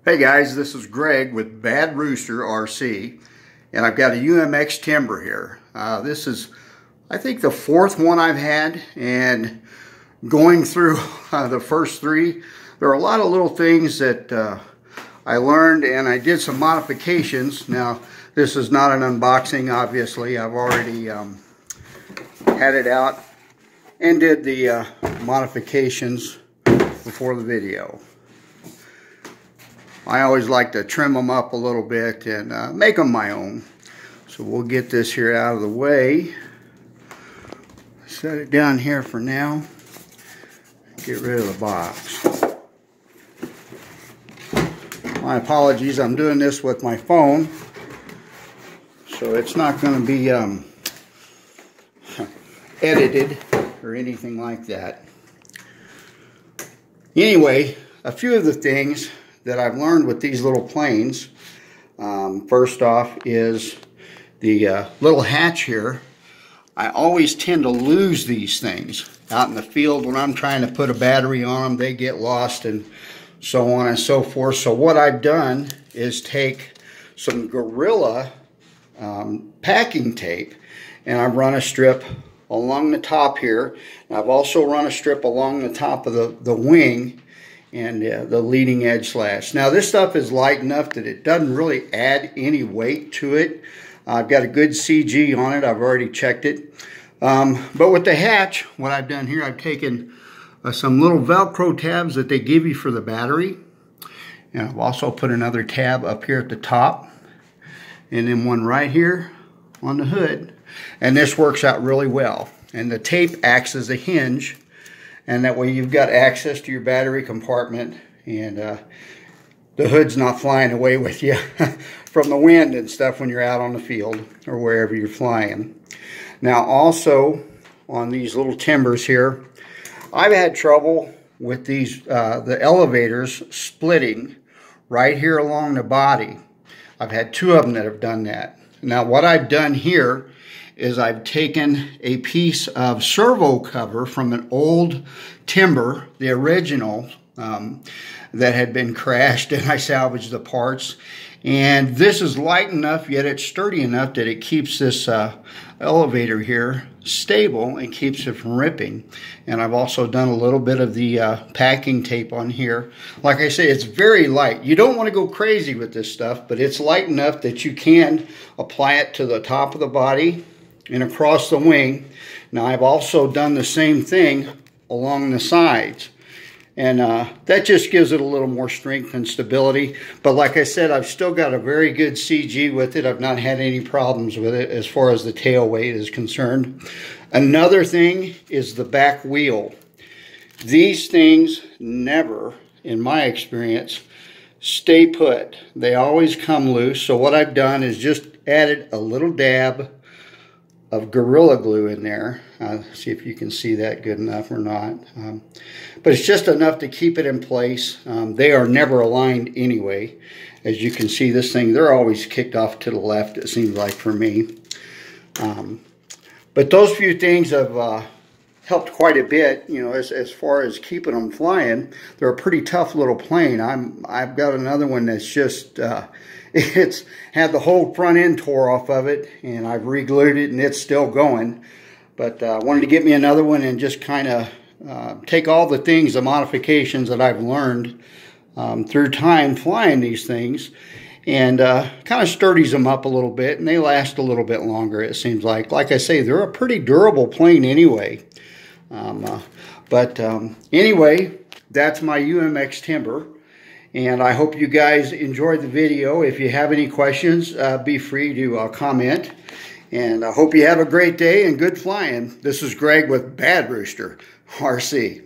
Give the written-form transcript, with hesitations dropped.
Hey guys, this is Greg with Bad Rooster RC, and I've got a UMX Timber here. This is, I think, the fourth one I've had, and going through the first three, there are a lot of little things that I learned, and I did some modifications. Now, this is not an unboxing, obviously. I've already had it out and did the modifications before the video. I always like to trim them up a little bit and make them my own. So we'll get this here out of the way. Set it down here for now. Get rid of the box. My apologies, I'm doing this with my phone, so it's not going to be edited or anything like that. Anyway, a few of the things that I've learned with these little planes. First off is the little hatch here. I always tend to lose these things out in the field when I'm trying to put a battery on them. They get lost and so on and so forth. So what I've done is take some Gorilla packing tape, and I've run a strip along the top here. And I've also run a strip along the top of the wing and the leading edge slash. Now this stuff is light enough that it doesn't really add any weight to it. I've got a good CG on it. I've already checked it. But with the hatch, what I've done here, I've taken some little Velcro tabs that they give you for the battery. And I've also put another tab up here at the top. And then one right here on the hood. And this works out really well. And the tape acts as a hinge. And that way you've got access to your battery compartment, and the hood's not flying away with you from the wind and stuff when you're out on the field or wherever you're flying. Now also on these little timbers here, I've had trouble with these the elevators splitting right here along the body. I've had two of them that have done that. Now what I've done here is I've taken a piece of servo cover from an old timber, the original, that had been crashed, and I salvaged the parts. And this is light enough, yet it's sturdy enough that it keeps this elevator here stable and keeps it from ripping. And I've also done a little bit of the packing tape on here. Like I say, it's very light. You don't want to go crazy with this stuff, but it's light enough that you can apply it to the top of the body and across the wing. Now I've also done the same thing along the sides, and that just gives it a little more strength and stability. But like I said, I've still got a very good CG with it. I've not had any problems with it as far as the tail weight is concerned. Another thing is the back wheel. These things never, in my experience, stay put. They always come loose. So what I've done is just added a little dab of Gorilla Glue in there. See if you can see that good enough or not. But it's just enough to keep it in place. They are never aligned anyway. As you can see, this thing, they're always kicked off to the left, it seems like for me. But those few things have helped quite a bit, you know, as far as keeping them flying. They're a pretty tough little plane. I've got another one that's just it's had the whole front end tore off of it, and I've re-glued it, and it's still going. But I wanted to get me another one and just kind of take all the things, the modifications that I've learned through time flying these things, and kind of sturdies them up a little bit, and they last a little bit longer, it seems like. Like I say, they're a pretty durable plane anyway. Anyway, that's my UMX Timber. And I hope you guys enjoyed the video. If you have any questions, be free to comment. And I hope you have a great day and good flying. This is Greg with Bad Rooster RC.